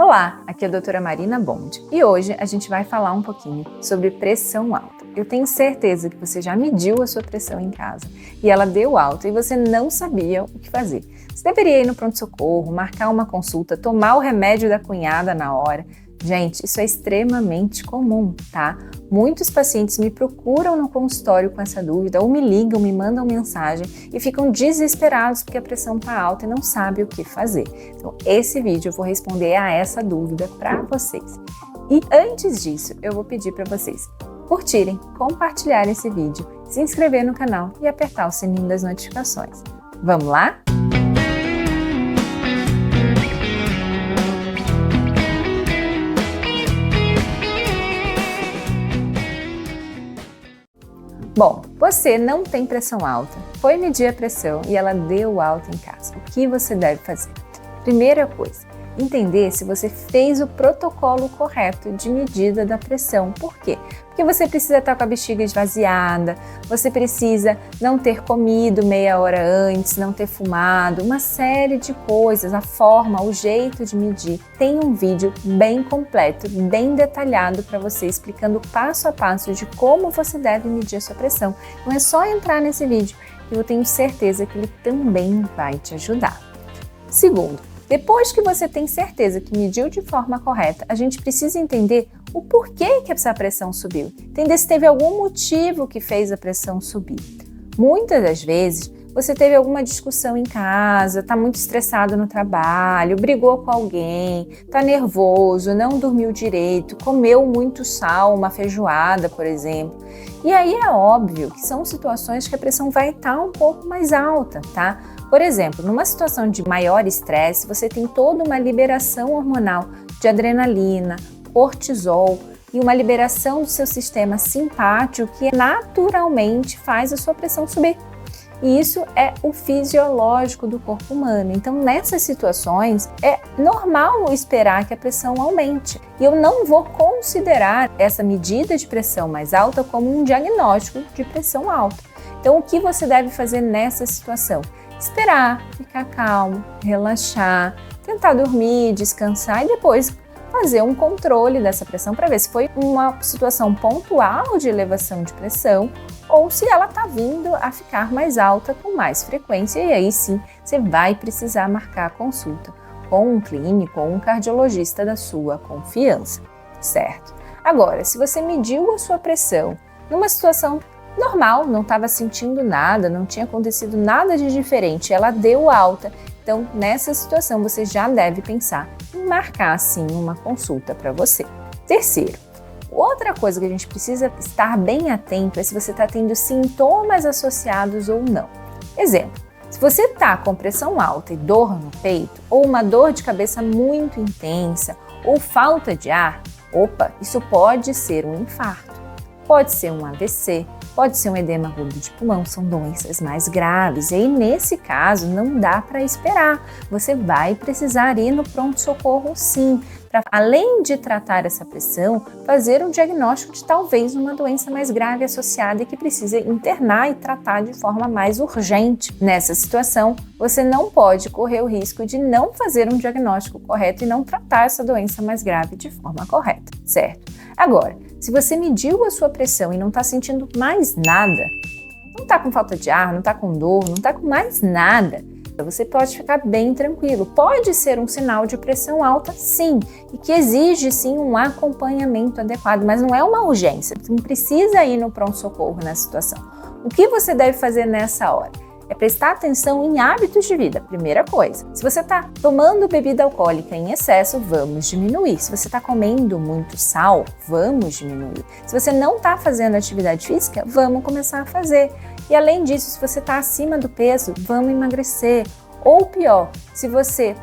Olá, aqui é a doutora Marina Bond e hoje a gente vai falar um pouquinho sobre pressão alta. Eu tenho certeza que você já mediu a sua pressão em casa e ela deu alta e você não sabia o que fazer. Você deveria ir no pronto-socorro, marcar uma consulta, tomar o remédio da cunhada na hora. Gente, isso é extremamente comum, tá? Muitos pacientes me procuram no consultório com essa dúvida ou me ligam, me mandam mensagem e ficam desesperados porque a pressão está alta e não sabem o que fazer. Então, esse vídeo eu vou responder a essa dúvida para vocês. E antes disso, eu vou pedir para vocês curtirem, compartilharem esse vídeo, se inscrever no canal e apertar o sininho das notificações. Vamos lá? Bom, você não tem pressão alta, foi medir a pressão e ela deu alta em casa. O que você deve fazer? Primeira coisa, entender se você fez o protocolo correto de medida da pressão. Por quê? Porque você precisa estar com a bexiga esvaziada, você precisa não ter comido meia hora antes, não ter fumado, uma série de coisas, a forma, o jeito de medir. Tem um vídeo bem completo, bem detalhado para você, explicando passo a passo de como você deve medir a sua pressão. Então é só entrar nesse vídeo e eu tenho certeza que ele também vai te ajudar. Segundo, depois que você tem certeza que mediu de forma correta, a gente precisa entender o porquê que essa pressão subiu. Entender se teve algum motivo que fez a pressão subir. Muitas das vezes, você teve alguma discussão em casa, está muito estressado no trabalho, brigou com alguém, está nervoso, não dormiu direito, comeu muito sal, uma feijoada, por exemplo. E aí é óbvio que são situações que a pressão vai estar um pouco mais alta, tá? Por exemplo, numa situação de maior estresse, você tem toda uma liberação hormonal de adrenalina, cortisol e uma liberação do seu sistema simpático que naturalmente faz a sua pressão subir. E isso é o fisiológico do corpo humano. Então, nessas situações, é normal esperar que a pressão aumente. E eu não vou considerar essa medida de pressão mais alta como um diagnóstico de pressão alta. Então, o que você deve fazer nessa situação? Esperar, ficar calmo, relaxar, tentar dormir, descansar e depois fazer um controle dessa pressão para ver se foi uma situação pontual de elevação de pressão ou se ela está vindo a ficar mais alta com mais frequência e aí sim você vai precisar marcar a consulta com um clínico ou um cardiologista da sua confiança, certo? Agora, se você mediu a sua pressão numa situação normal, não estava sentindo nada, não tinha acontecido nada de diferente, ela deu alta. Então, nessa situação, você já deve pensar em marcar, sim, uma consulta para você. Terceiro, outra coisa que a gente precisa estar bem atento é se você está tendo sintomas associados ou não. Exemplo, se você está com pressão alta e dor no peito, ou uma dor de cabeça muito intensa, ou falta de ar, isso pode ser um infarto, pode ser um AVC, pode ser um edema agudo de pulmão, são doenças mais graves. E aí, nesse caso, não dá para esperar. Você vai precisar ir no pronto-socorro, sim, para, além de tratar essa pressão, fazer um diagnóstico de talvez uma doença mais grave associada e que precisa internar e tratar de forma mais urgente. Nessa situação, você não pode correr o risco de não fazer um diagnóstico correto e não tratar essa doença mais grave de forma correta, certo? Agora, se você mediu a sua pressão e não está sentindo mais nada, não está com falta de ar, não está com dor, não está com mais nada, você pode ficar bem tranquilo. Pode ser um sinal de pressão alta, sim, e que exige, sim, um acompanhamento adequado, mas não é uma urgência. Você não precisa ir no pronto-socorro nessa situação. O que você deve fazer nessa hora? É prestar atenção em hábitos de vida, primeira coisa. Se você está tomando bebida alcoólica em excesso, vamos diminuir. Se você está comendo muito sal, vamos diminuir. Se você não está fazendo atividade física, vamos começar a fazer. E além disso, se você está acima do peso, vamos emagrecer. Ou pior, se você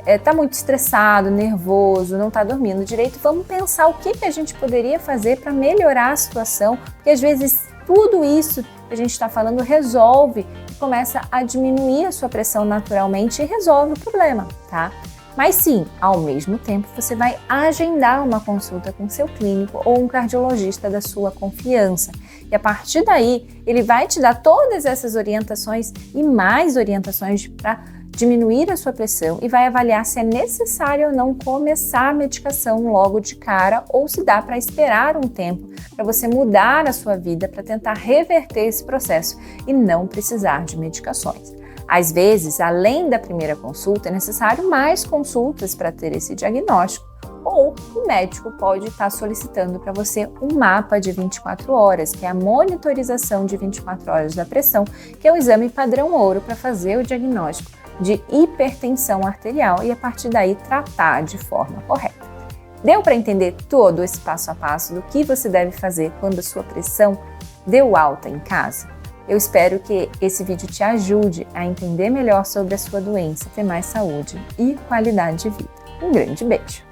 está muito estressado, nervoso, não está dormindo direito, vamos pensar o que a gente poderia fazer para melhorar a situação, porque às vezes tudo isso que a gente está falando resolve e começa a diminuir a sua pressão naturalmente e resolve o problema, tá? Mas sim, ao mesmo tempo você vai agendar uma consulta com seu clínico ou um cardiologista da sua confiança. E a partir daí, ele vai te dar todas essas orientações e mais orientações para diminuir a sua pressão e vai avaliar se é necessário ou não começar a medicação logo de cara ou se dá para esperar um tempo para você mudar a sua vida para tentar reverter esse processo e não precisar de medicações. Às vezes, além da primeira consulta, é necessário mais consultas para ter esse diagnóstico, ou o médico pode estar solicitando para você um mapa de 24 horas, que é a monitorização de 24 horas da pressão, que é o exame padrão ouro para fazer o diagnóstico de hipertensão arterial e a partir daí tratar de forma correta. Deu para entender todo esse passo a passo do que você deve fazer quando a sua pressão deu alta em casa? Eu espero que esse vídeo te ajude a entender melhor sobre a sua doença, ter mais saúde e qualidade de vida. Um grande beijo!